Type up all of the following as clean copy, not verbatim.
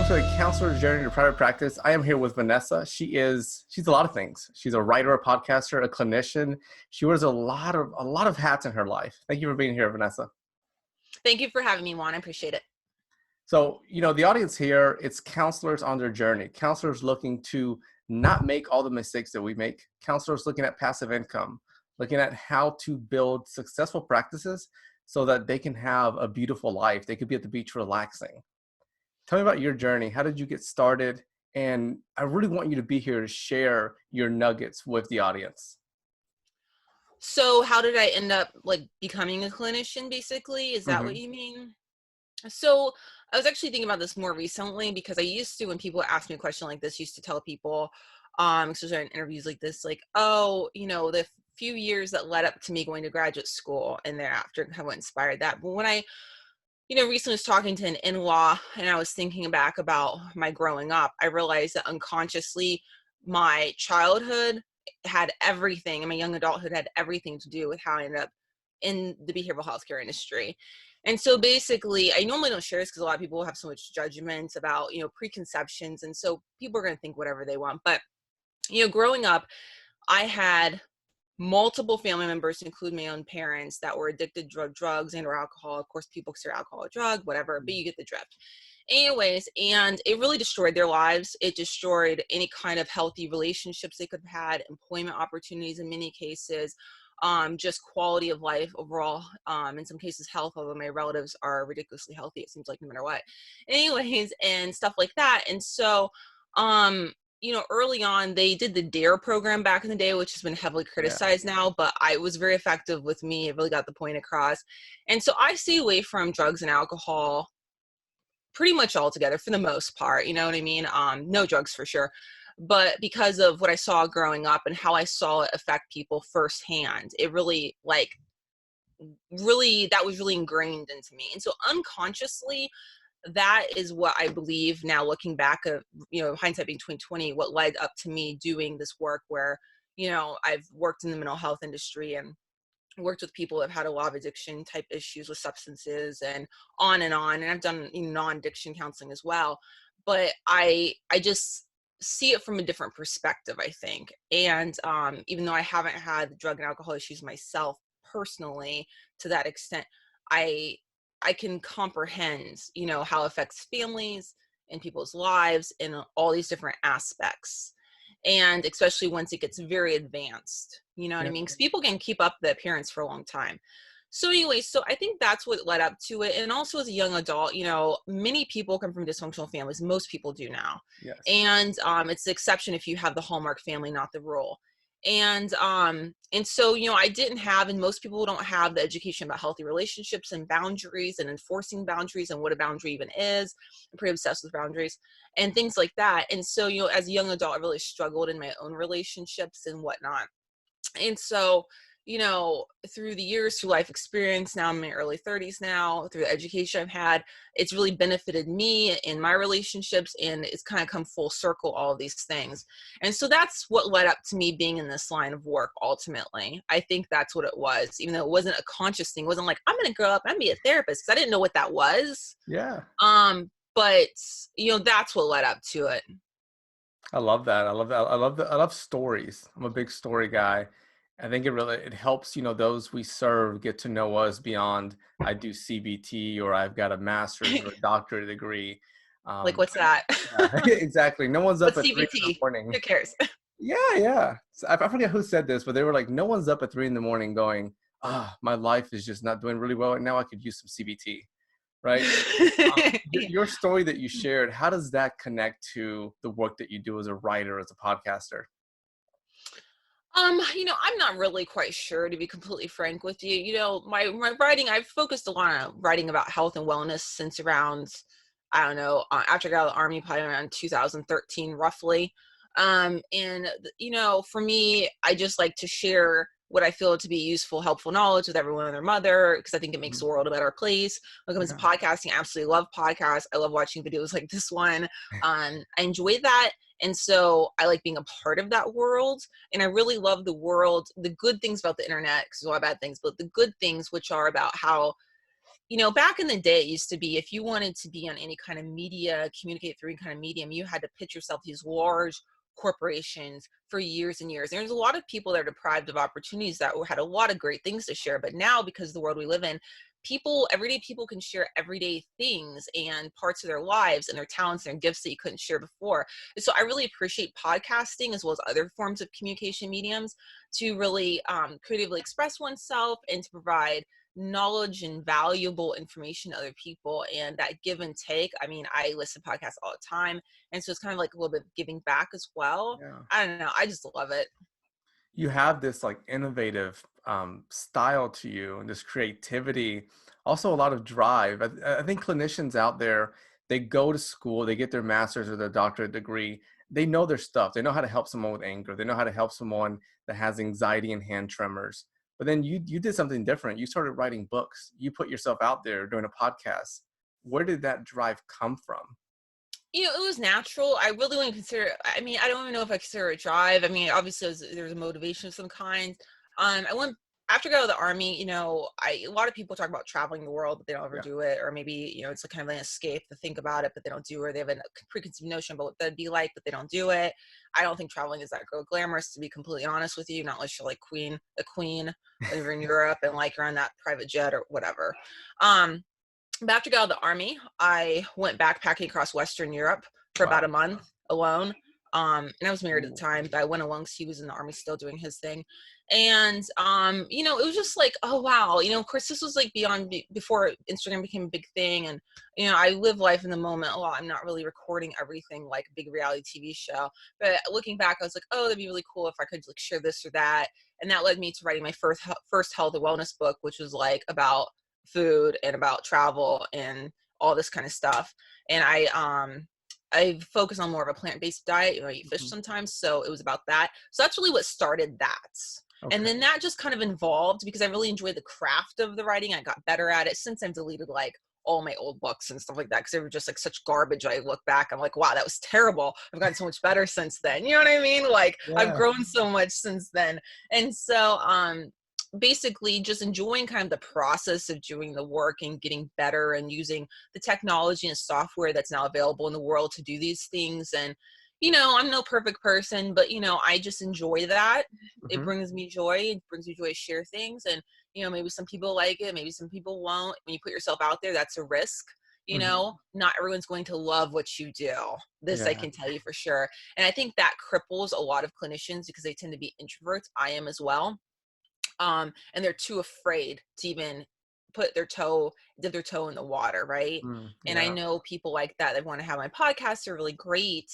welcome to the Counselor's Journey to Private Practice. I am here with Vanessa. She's a lot of things. She's a writer, a podcaster, a clinician. She wears a lot of hats in her life. Thank you for being here, Vanessa. Thank you for having me, Juan. I appreciate it. So, the audience here, it's counselors on their journey. Counselors looking to not make all the mistakes that we make. Counselors looking at passive income, looking at how to build successful practices so that they can have a beautiful life. They could be at the beach relaxing. Tell me about your journey. How did you get started? And I really want you to be here to share your nuggets with the audience. So how did I end up becoming a clinician, basically? Is that what you mean? So I was actually thinking about this more recently because I used to, when people ask me a question like this, used to tell people, especially in interviews like this, the few years that led up to me going to graduate school and thereafter kind of what inspired that. But when I recently was talking to an in-law and I was thinking back about my growing up, I realized that unconsciously my childhood had everything and my young adulthood had everything to do with how I ended up in the behavioral healthcare industry. And so basically, I normally don't share this because a lot of people have so much judgment about, preconceptions. And so people are going to think whatever they want. But, growing up, I had multiple family members, including my own parents, that were addicted to drugs and or alcohol. Of course, people consider alcohol a drug, whatever, but you get the drift. Anyways, and it really destroyed their lives. It destroyed any kind of healthy relationships they could have had, employment opportunities in many cases, just quality of life overall, in some cases health, although my relatives are ridiculously healthy, it seems like, no matter what. Anyways, and stuff like that. And so, early on, they did the DARE program back in the day, which has been heavily criticized now, but it was very effective with me. It really got the point across. And so I stay away from drugs and alcohol pretty much altogether for the most part, you know what I mean? No drugs for sure. But because of what I saw growing up and how I saw it affect people firsthand, it really, that was really ingrained into me. And so unconsciously, that is what I believe now, looking back at, hindsight being 2020, what led up to me doing this work where, I've worked in the mental health industry and worked with people that have had a lot of addiction type issues with substances and on. And I've done non-addiction counseling as well. But I just see it from a different perspective, I think. And even though I haven't had drug and alcohol issues myself personally to that extent, I can comprehend, how it affects families and people's lives in all these different aspects. And especially once it gets very advanced, you know what I mean? Because people can keep up the appearance for a long time. So anyway, so I think that's what led up to it. And also as a young adult, many people come from dysfunctional families. Most people do now. Yes. And it's the exception if you have the hallmark family, not the rule. And so, I didn't have, and most people don't have, the education about healthy relationships and boundaries and enforcing boundaries and what a boundary even is. I'm pretty obsessed with boundaries and things like that. And so, as a young adult, I really struggled in my own relationships and whatnot. And so, through the years, through life experience, now I'm in my early 30s now, through the education I've had, it's really benefited me in my relationships, and it's kind of come full circle, all of these things. And so that's what led up to me being in this line of work, ultimately. I think that's what it was, even though it wasn't a conscious thing. It wasn't like, I'm going to grow up and be a therapist, because I didn't know what that was. Yeah. But, that's what led up to it. I love that. I love stories. I'm a big story guy. I think it helps, those we serve get to know us beyond, I do CBT or I've got a master's or a doctorate degree. What's that? Exactly. No one's up What's at 3 in the CBT? morning. Who cares? Yeah. So I forget who said this, but they were like, no one's up at 3 in the morning going, my life is just not doing really well right now. I could use some CBT, right? Your story that you shared, how does that connect to the work that you do as a writer, as a podcaster? I'm not really quite sure, to be completely frank with you. My writing, I've focused a lot on writing about health and wellness since around, I don't know, after I got out of the Army, probably around 2013, roughly. For me, I just like to share what I feel to be useful, helpful knowledge with everyone and their mother, because I think it makes the world a better place. When it comes to podcasting, I absolutely love podcasts. I love watching videos like this one. I enjoy that. And so I like being a part of that world. And I really love the world, the good things about the internet, because there's a lot of bad things, but the good things, which are about how back in the day, it used to be if you wanted to be on any kind of media, communicate through any kind of medium, you had to pitch yourself to these large corporations for years and years. There's a lot of people that are deprived of opportunities that had a lot of great things to share. But now, because of the world we live in, everyday people can share everyday things and parts of their lives and their talents and their gifts that you couldn't share before. So I really appreciate podcasting as well as other forms of communication mediums to really creatively express oneself and to provide knowledge and valuable information to other people, and that give and take. I mean, I listen to podcasts all the time, and so it's kind of like a little bit of giving back as well. Yeah. I don't know, I just love it. You have this like innovative style to you and this creativity, also a lot of drive. I think clinicians out there, they go to school, they get their master's or their doctorate degree, they know their stuff, they know how to help someone with anger, they know how to help someone that has anxiety and hand tremors. But then you did something different. You started writing books, you put yourself out there doing a podcast. Where did that drive come from? It was natural. I really wouldn't consider, I mean, I don't even know if I consider it drive. I mean, obviously there's a motivation of some kind. I went after I got out of the army, a lot of people talk about traveling the world, but they don't ever Yeah. do it. Or maybe, it's a kind of an escape to think about it, but they don't do it. Or they have a preconceived notion about what that'd be like, but they don't do it. I don't think traveling is that glamorous, to be completely honest with you, not unless you're like a queen over in Europe and like you're on that private jet or whatever. But after I got out of the army, I went backpacking across Western Europe for about Wow. a month alone. And I was married at the Ooh. time, but I went along because he was in the army still doing his thing. And, it was just like, oh, wow. Of course, this was like before Instagram became a big thing. And, I live life in the moment a lot. I'm not really recording everything like a big reality TV show. But looking back, I was like, oh, that'd be really cool if I could like share this or that. And that led me to writing my first health and wellness book, which was like about food and about travel and all this kind of stuff. And I focus on more of a plant-based diet. I eat fish Mhm. sometimes, so it was about that. So that's really what started that. And Okay. then that just kind of evolved because I really enjoyed the craft of the writing. I got better at it since I've deleted like all my old books and stuff like that because they were just like such garbage. I look back, I'm like, wow, that was terrible. I've gotten so much better since then. You know what I mean? Like I've Yeah. grown so much since then. And so basically just enjoying kind of the process of doing the work and getting better and using the technology and software that's now available in the world to do these things. And I'm no perfect person, but I just enjoy that. It Hmm. brings me joy. It brings me joy to share things. And maybe some people like it, maybe some people won't. When you put yourself out there, that's a risk. Hmm. Not everyone's going to love what you do. This I Yeah. can tell you for sure. And I think that cripples a lot of clinicians because they tend to be introverts. I am as well. And they're too afraid to even dip their toe in the water, right? And I Yeah. know people like that. They want to have my podcast. They're really great,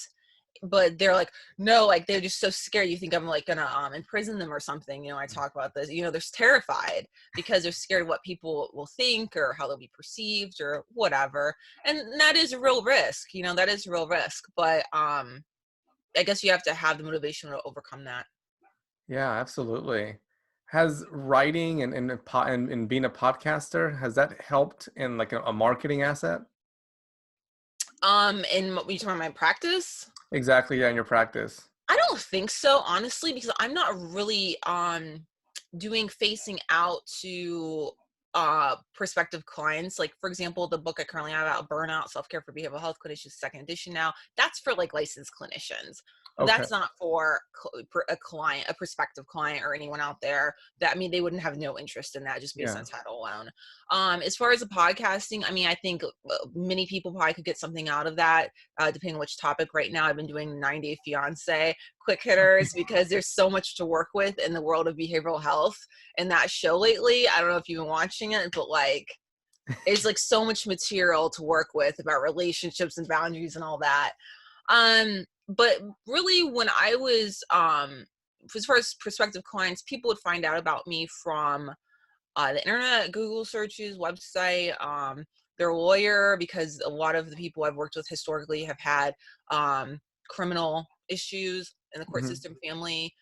but they're like, no, like they're just so scared. You think I'm like gonna imprison them or something. I talk about this. They're terrified because they're scared of what people will think or how they'll be perceived or whatever. And that is a real risk. That is a real risk. But I guess you have to have the motivation to overcome that. Yeah, absolutely. Has writing and being a podcaster, has that helped in like a marketing asset? And what we talking about my practice? Exactly, yeah, in your practice. I don't think so, honestly, because I'm not really doing facing out to prospective clients. Like for example, the book I currently have out, Burnout, Self-Care for Behavioral Health Clinicians, second edition now. That's for like licensed clinicians. Okay. That's not for a client, a prospective client or anyone out there that, I mean, they wouldn't have no interest in that just based Yeah. on title alone. As far as the podcasting, I mean, I think many people probably could get something out of that, depending on which topic. Right now, I've been doing 90 Day Fiance quick hitters because there's so much to work with in the world of behavioral health. And that show lately, I don't know if you've been watching it, but like, it's like so much material to work with about relationships and boundaries and all that. But really when I was, as far as prospective clients, people would find out about me from the internet, Google searches, website, their lawyer, because a lot of the people I've worked with historically have had criminal issues in the court Hmm. system, family,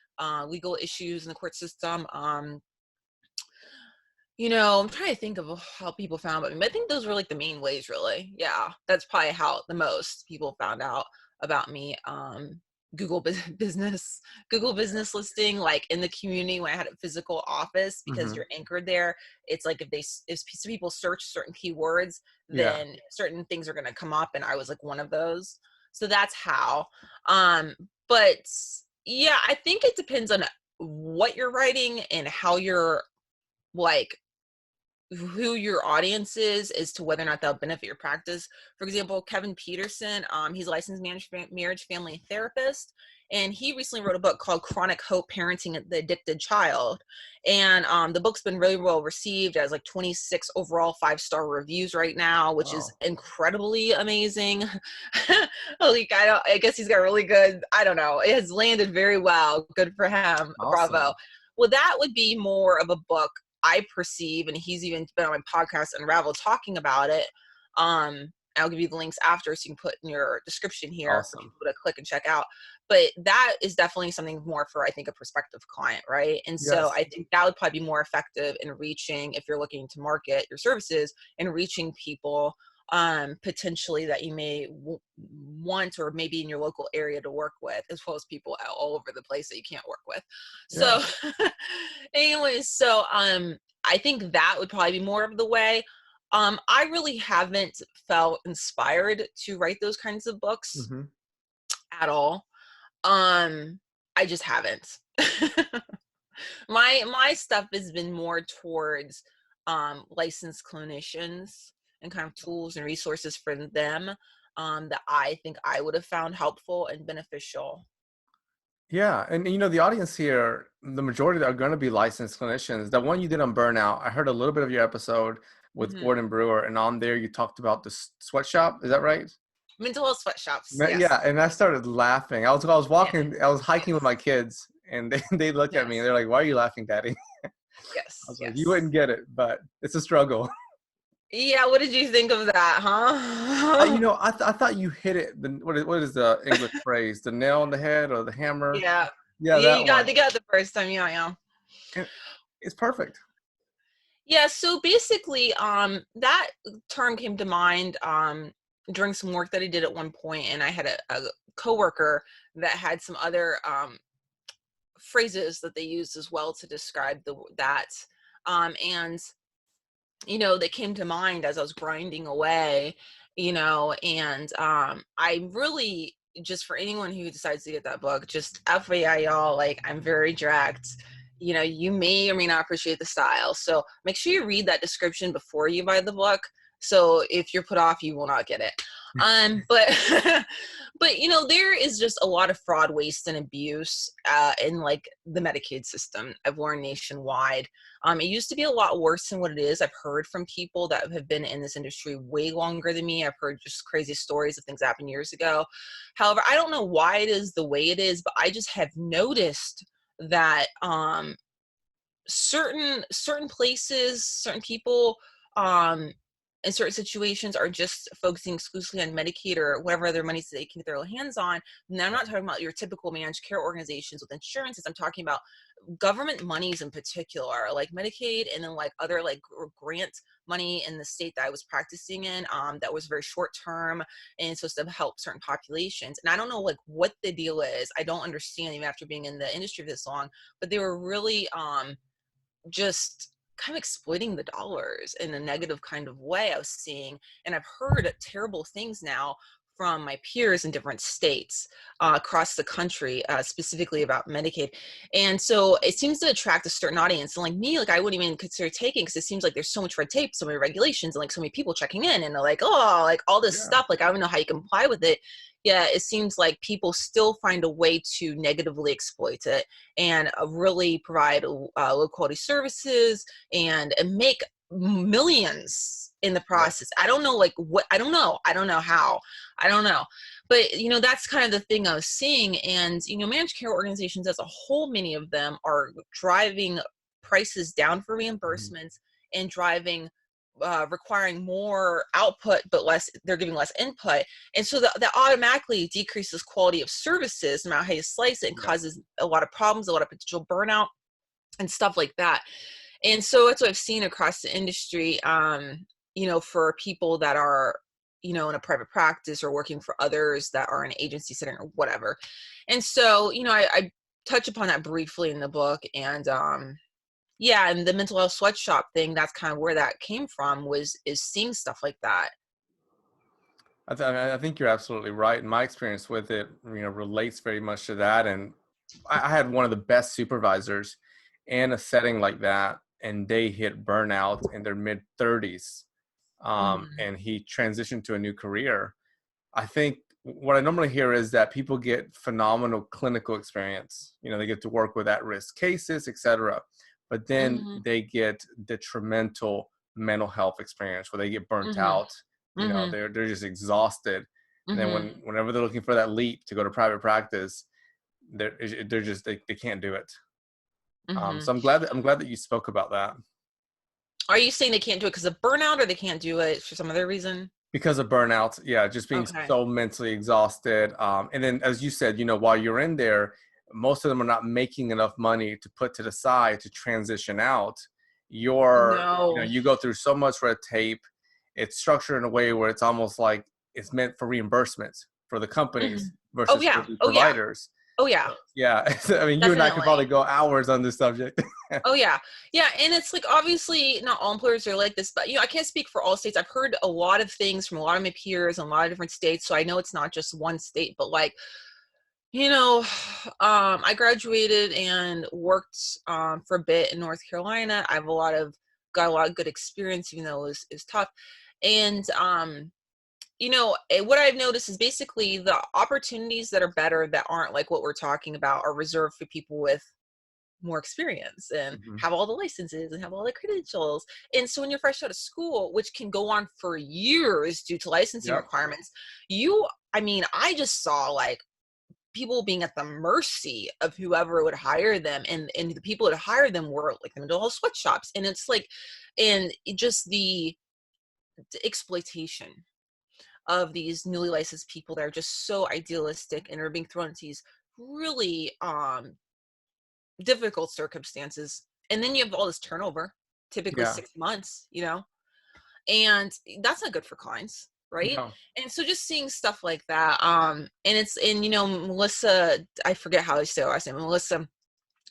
legal issues in the court system. I'm trying to think of how people found about me, but I think those were like the main ways, really. Yeah, that's probably how the most people found out about me. business Google business listing, like in the community when I had a physical office, because you're anchored there. It's like if people search certain keywords, Yeah. then certain things are going to come up, and I was like one of those. So that's how. But yeah, I think it depends on what you're writing and how you're like who your audience is as to whether or not they'll benefit your practice. For example, Kevin Peterson, he's a licensed marriage family therapist, and he recently wrote a book called Chronic Hope: Parenting the Addicted Child. And the book's been really well received, as like 26 overall 5-star reviews right now, which is Wow. incredibly amazing. Like, I guess he's got really good, I don't know, it has landed very well. Good for him. Bravo. Awesome. Well, that would be more of a book I perceive, and he's even been on my podcast Unravel talking about it. I'll give you the links after, so you can put in your description here for Awesome. people to click and check out. But that is definitely something more for, I think, a prospective client, right? And so Yes. I think that would probably be more effective in reaching, if you're looking to market your services, and reaching people potentially that you may want, or maybe in your local area to work with, as well as people all over the place that you can't work with. Yeah. So anyways, so I think that would probably be more of the way. I really haven't felt inspired to write those kinds of books hmm at all. I just haven't. My stuff has been more towards licensed clinicians and kind of tools and resources for them that I think I would have found helpful and beneficial. Yeah, and the audience here, the majority are going to be licensed clinicians. The one you did on burnout, I heard a little bit of your episode with Hmm. Gordon Brewer, and on there you talked about the sweatshop. Is that right? Mental health sweatshops, yes. Yeah, and I started laughing. Yeah, I was hiking with yes, my kids, and they looked at me and yes, they're like, "Why are you laughing, Daddy?" I yes, was like, "You yes. wouldn't get it, but it's a struggle." Yeah, what did you think of that, huh? I thought you hit it. What is the English phrase? The nail on the head or the hammer? Yeah. Yeah, Yeah, that one. they got it the first time, yeah, yeah. And it's perfect. Yeah, so basically, that term came to mind during some work that I did at one point, and I had a coworker that had some other phrases that they used as well to describe that. And they came to mind as I was grinding away, and I really, just for anyone who decides to get that book, just FYI, y'all, like, I'm very direct. You may or may not appreciate the style. So make sure you read that description before you buy the book. So if you're put off, you will not get it. But but there is just a lot of fraud, waste, and abuse in like the Medicaid system. I've learned nationwide. It used to be a lot worse than what it is. I've heard from people that have been in this industry way longer than me. I've heard just crazy stories of things that happened years ago. However, I don't know why it is the way it is, but I just have noticed that certain places, certain people, um, in certain situations are just focusing exclusively on Medicaid or whatever other monies they can get their hands on. And I'm not talking about your typical managed care organizations with insurances. I'm talking about government monies in particular, like Medicaid, and then like other like grant money in the state that I was practicing in, that was very short term and supposed to help certain populations. And I don't know like what the deal is. I don't understand even after being in the industry for this long, but they were really just kind of exploiting the dollars in a negative kind of way, I was seeing. And I've heard terrible things now from my peers in different states across the country, specifically about Medicaid. And so it seems to attract a certain audience. And like me, like I wouldn't even consider taking, because it seems like there's so much red tape, so many regulations, and like so many people checking in, and they're like, oh, like all this Yeah. stuff, like I don't even know how you comply with it. Yeah, it seems like people still find a way to negatively exploit it and really provide low quality services and make millions in the Right. process. I don't know, like what, I don't know how, I don't know. But that's kind of the thing I was seeing. And managed care organizations as a whole, many of them are driving prices down for Mhm. reimbursements and driving requiring more output but less, they're giving less input. And so that automatically decreases quality of services, no matter how you slice it, and Yeah. causes a lot of problems, a lot of potential burnout and stuff like that. And so that's what I've seen across the industry, for people that are in a private practice or working for others that are in agency setting or whatever. And so, I touch upon that briefly in the book. And yeah, and the mental health sweatshop thing, that's kind of where that came from, is seeing stuff like that. I think you're absolutely right. My experience with it, relates very much to that. And I had one of the best supervisors in a setting like that, and they hit burnout in their mid 30s. Hmm. And he transitioned to a new career. I think what I normally hear is that people get phenomenal clinical experience. They get to work with at-risk cases, etc. But then Hmm. they get detrimental mental health experience where they get burnt Hmm. out. Hmm. They're just exhausted. And then Hmm. whenever they're looking for that leap to go to private practice, they're just they can't do it. Hmm. So I'm glad that you spoke about that. Are you saying they can't do it because of burnout, or they can't do it for some other reason? Because of burnout, yeah, just being Okay. so mentally exhausted. And then, as you said, while you're in there, most of them are not making enough money to put to the side to transition out. No. You go through so much red tape. It's structured in a way where it's almost like it's meant for reimbursement for the Hmm. companies Oh versus for yeah. the Oh yeah. providers. Oh yeah. Yeah, I mean, you and I could probably Definitely. go hours on this subject. Oh yeah. Yeah, and it's like, obviously not all employers are like this, but I can't speak for all states. I've heard a lot of things from a lot of my peers in a lot of different states, so I know it's not just one state. But like, you know, I graduated and worked for a bit in North Carolina. I have got a lot of good experience, even though it was tough. And what I've noticed is basically the opportunities that are better, that aren't like what we're talking about, are reserved for people with more experience and Mhm. have all the licenses and have all the credentials. And so when you're fresh out of school, which can go on for years due to licensing Yep. requirements, I just saw like people being at the mercy of whoever would hire them. And the people that hired them were like the mental health sweatshops. And it's like, and just the exploitation of these newly licensed people that are just so idealistic and are being thrown into these really difficult circumstances. And then you have all this turnover, typically Yeah. 6 months, and that's not good for clients, right? No. And so just seeing stuff like that, and Melissa, I forget how to say her last name, Melissa,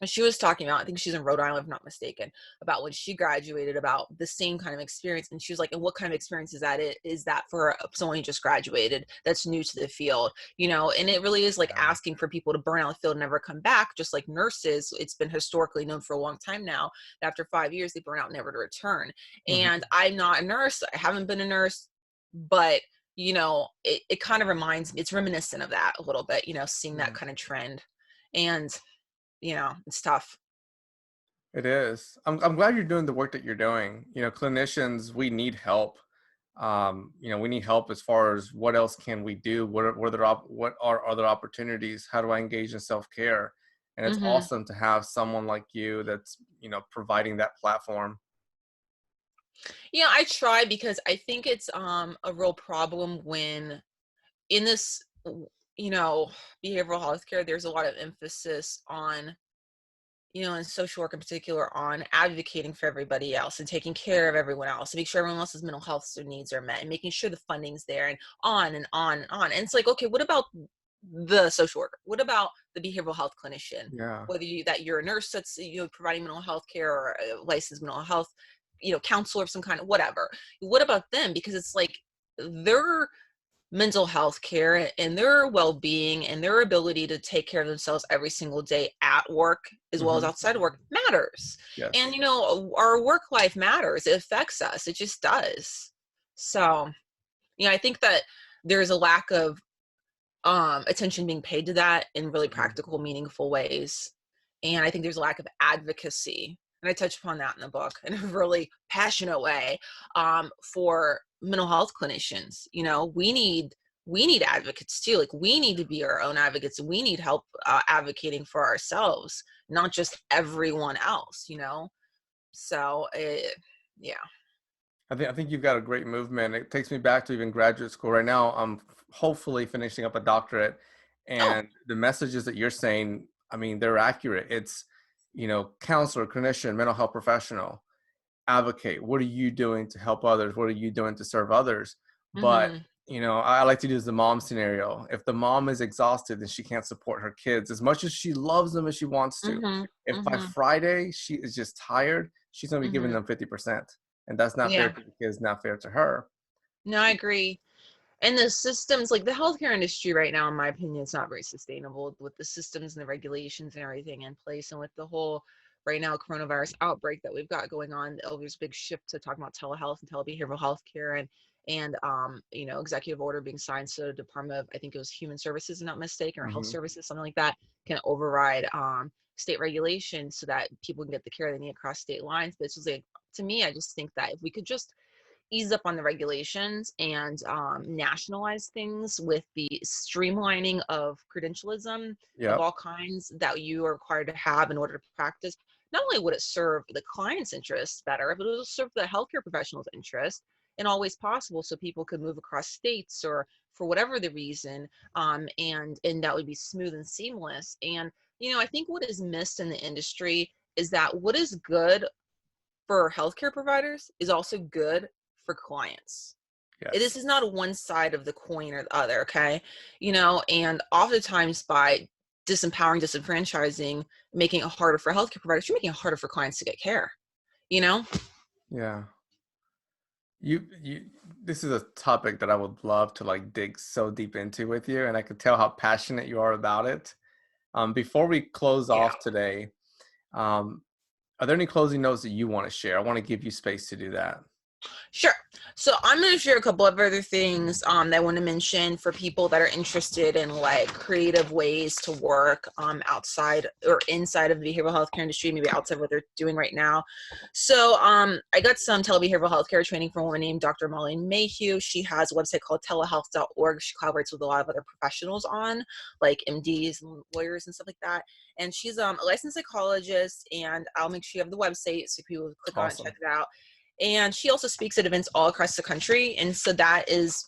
she was talking about, I think she's in Rhode Island, if I'm not mistaken, about when she graduated, about the same kind of experience. And she was like, and what kind of experience is that? Is that for someone who just graduated that's new to the field? And it really is like Yeah. asking for people to burn out the field and never come back. Just like nurses, it's been historically known for a long time now that after 5 years, they burn out never to return. And Mhm. I'm not a nurse. I haven't been a nurse, but it kind of reminds me, it's reminiscent of that a little bit, seeing that Yeah. kind of trend. And it's tough. It is. I'm glad you're doing the work that you're doing. Clinicians, we need help. We need help as far as what else can we do? What are other opportunities? How do I engage in self-care? And it's Mhm. awesome to have someone like you that's, providing that platform. Yeah, I try, because I think it's a real problem when in this you know behavioral health care, there's a lot of emphasis on, in social work in particular, on advocating for everybody else and taking care of everyone else and make sure everyone else's mental health needs are met and making sure the funding's there, and on and on and on. And it's like, okay, what about the social worker? What about the behavioral health clinician? Yeah. Whether you're a nurse that's providing mental health care, or a licensed mental health counselor of some kind, whatever. What about them? Because it's like their mental health care and their well-being and their ability to take care of themselves every single day at work as well as Hmm. outside of work matters. And Yes. our work life matters. It affects us. It just does. So I think that there's a lack of attention being paid to that in really Mhm. practical, meaningful ways. And I think there's a lack of advocacy. And I touch upon that in the book in a really passionate way, for mental health clinicians. We need advocates too. Like, we need to be our own advocates. We need help advocating for ourselves, not just everyone else. So, yeah. I think you've got a great movement. It takes me back to even graduate school. Right now, I'm hopefully finishing up a doctorate, Oh. and the messages that you're saying, I mean, they're accurate. It's, counselor, clinician, mental health professional, advocate. What are you doing to help others? What are you doing to serve others? But Mm-hmm. I like to use the mom scenario. If the mom is exhausted and she can't support her kids as much as she loves them as she wants to, Mm-hmm. if by Mm-hmm. Friday she is just tired, she's going to be giving Mm-hmm. them 50%. And that's not fair Yeah. to the kids, not fair to her. No, I agree. And the systems, like the healthcare industry right now, in my opinion, it's not very sustainable with the systems and the regulations and everything in place. And with the whole right now coronavirus outbreak that we've got going on, there's a big shift to talking about telehealth and telebehavioral healthcare and executive order being signed so Department of, I think it was Human Services, if I'm not mistaken, or Health Hmm. Services, something like that, can override state regulations so that people can get the care they need across state lines. But it's just like, to me, I just think that if we could just ease up on the regulations and nationalize things with the streamlining of credentialism of Yep. all kinds that you are required to have in order to practice. Not only would it serve the client's interests better, but it will serve the healthcare professional's interest in all ways possible, so people could move across states or for whatever the reason, and that would be smooth and seamless. And I think what is missed in the industry is that what is good for healthcare providers is also good for clients. This Yes. is not a one side of the coin or the other, okay? And oftentimes by disempowering, disenfranchising, making it harder for healthcare providers, you're making it harder for clients to get care, you know? Yeah. You this is a topic that I would love to like dig so deep into with you, and I could tell how passionate you are about it. Before we close Yeah. off today, um, are there any closing notes that you want to share? I want to give you space to do that. Sure. So I'm going to share a couple of other things that I want to mention for people that are interested in like creative ways to work outside or inside of the behavioral healthcare industry, maybe outside of what they're doing right now. So I got some telebehavioral healthcare training from a woman named Dr. Molly Mayhew. She has a website called telehealth.org. She collaborates with a lot of other professionals on like MDs and lawyers and stuff like that. And she's a licensed psychologist, and I'll make sure you have the website so people click on it and check Awesome. it out. And she also speaks at events all across the country. And so that is,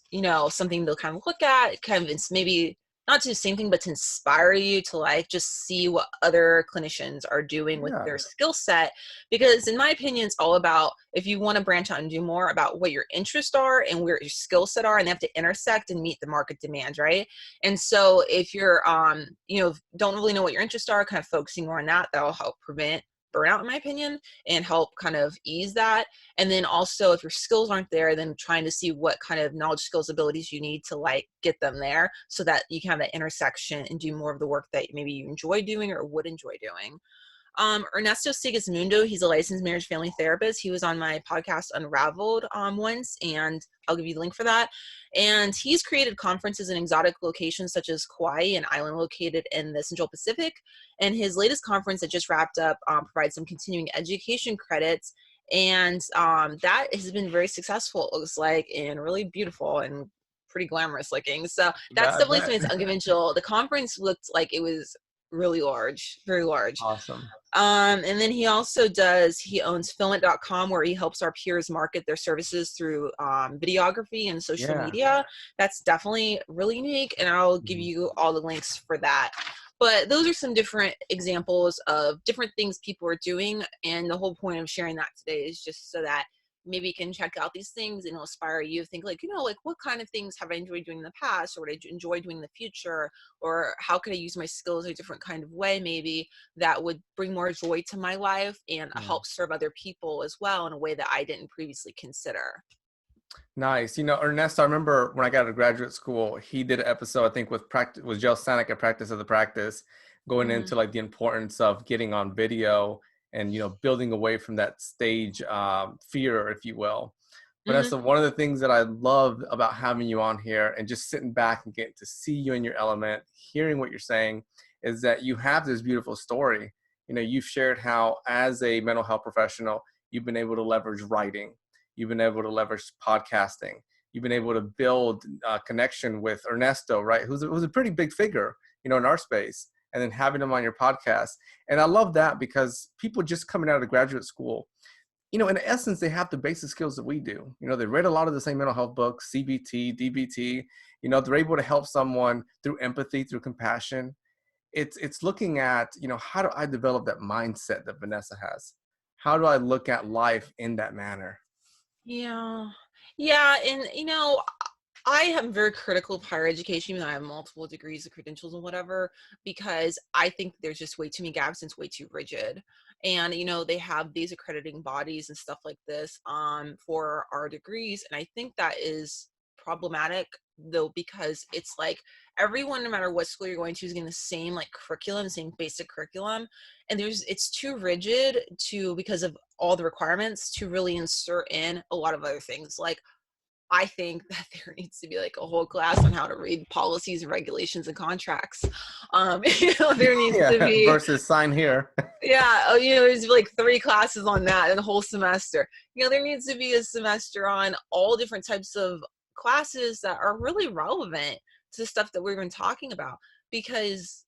something they'll kind of look at, kind of, it's maybe not to the same thing, but to inspire you to like just see what other clinicians are doing with Yeah. their skill set. Because in my opinion, it's all about, if you want to branch out and do more, about what your interests are and where your skill set are, and they have to intersect and meet the market demand, right? And so if you're, don't really know what your interests are, kind of focusing more on that, that'll help prevent burnout, in my opinion, and help kind of ease that. And then also if your skills aren't there, then trying to see what kind of knowledge, skills, abilities you need to like get them there so that you can have that intersection and do more of the work that maybe you enjoy doing or would enjoy doing. Ernesto Sigismundo, he's a licensed marriage family therapist. He was on my podcast Unraveled once, and I'll give you the link for that. And he's created conferences in exotic locations such as Kauai, an island located in the Central Pacific. And his latest conference that just wrapped up provides some continuing education credits. And that has been very successful, it looks like, and really beautiful and pretty glamorous looking. So that's Yeah, I definitely bet. something that's unconventional. The conference looked like it was really large, very large. Awesome. And then he also he owns filament.com, where he helps our peers market their services through videography and social Yeah. media. That's definitely really unique, and I'll give Mhm. you all the links for that. But those are some different examples of different things people are doing, and the whole point of sharing that today is just so that maybe you can check out these things and it'll inspire you to think like, like what kind of things have I enjoyed doing in the past, or what I enjoy doing in the future, or how could I use my skills in a different kind of way maybe that would bring more joy to my life and Yeah. help serve other people as well in a way that I didn't previously consider. Nice. Ernesto, I remember when I got out of graduate school, he did an episode, I think, with Jill Sanek at Practice of the Practice, going Mm-hmm. into like the importance of getting on video and, building away from that stage fear, if you will. Mm-hmm. Vanessa, one of the things that I love about having you on here and just sitting back and getting to see you in your element, hearing what you're saying, is that you have this beautiful story. You've shared how, as a mental health professional, you've been able to leverage writing. You've been able to leverage podcasting. You've been able to build a connection with Ernesto, right? Who's a pretty big figure, in our space, and then having him on your podcast. And I love that because people just coming out of graduate school, in essence, they have the basic skills that we do. They read a lot of the same mental health books, CBT, DBT. They're able to help someone through empathy, through compassion. It's looking at, how do I develop that mindset that Vanessa has? How do I look at life in that manner? Yeah. Yeah. And, I am very critical of higher education, even though I have multiple degrees and credentials and whatever, because I think there's just way too many gaps and it's way too rigid. And, they have these accrediting bodies and stuff like this for our degrees. And I think that is problematic though, because it's like everyone, no matter what school you're going to, is getting the same like curriculum, the same basic curriculum. And it's too rigid because of all the requirements to really insert in a lot of other things. Like, I think that there needs to be like a whole class on how to read policies and regulations and contracts. There needs to Yeah, be, versus sign here. yeah, there's like 3 classes on that in the whole semester. There needs to be a semester on all different types of classes that are really relevant to stuff that we've been talking about, because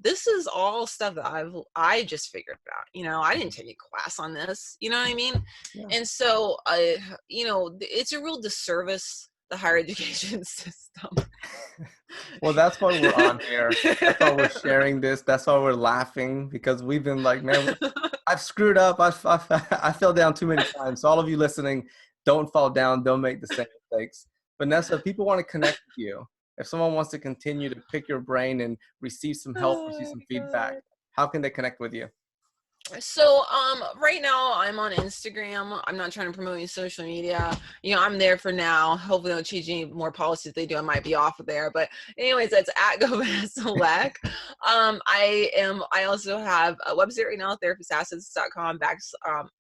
this is all stuff that I just figured out. I didn't take a class on this, you know what I mean? Yeah. And so it's a real disservice, the higher education system. Well, that's why we're on here. That's why we're sharing this. That's why we're laughing, because we've been like, man, I've screwed up. I fell down too many times. So all of you listening, don't fall down. Don't make the same mistakes. Vanessa, people want to connect with you. If someone wants to continue to pick your brain and receive some help, receive Oh some my feedback, God. how can they connect with you? So right now I'm on Instagram. I'm not trying to promote any social media. I'm there for now. Hopefully they'll change any more policies they do. I might be off of there. But anyways, that's at Go Vanessa Lech. I also have a website right now, therapistassets.com,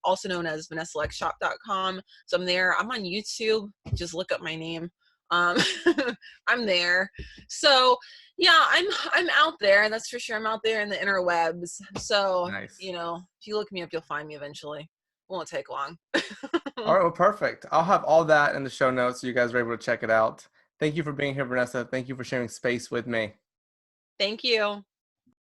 also known as VanessaLechShop.com. So I'm there. I'm on YouTube. Just look up my name. Um I'm there. So yeah, I'm out there, and that's for sure. I'm out there in the interwebs. So, Nice. if you look me up, you'll find me eventually. It won't take long. All right, well, perfect. I'll have all that in the show notes so you guys are able to check it out. Thank you for being here, Vanessa. Thank you for sharing space with me. Thank you.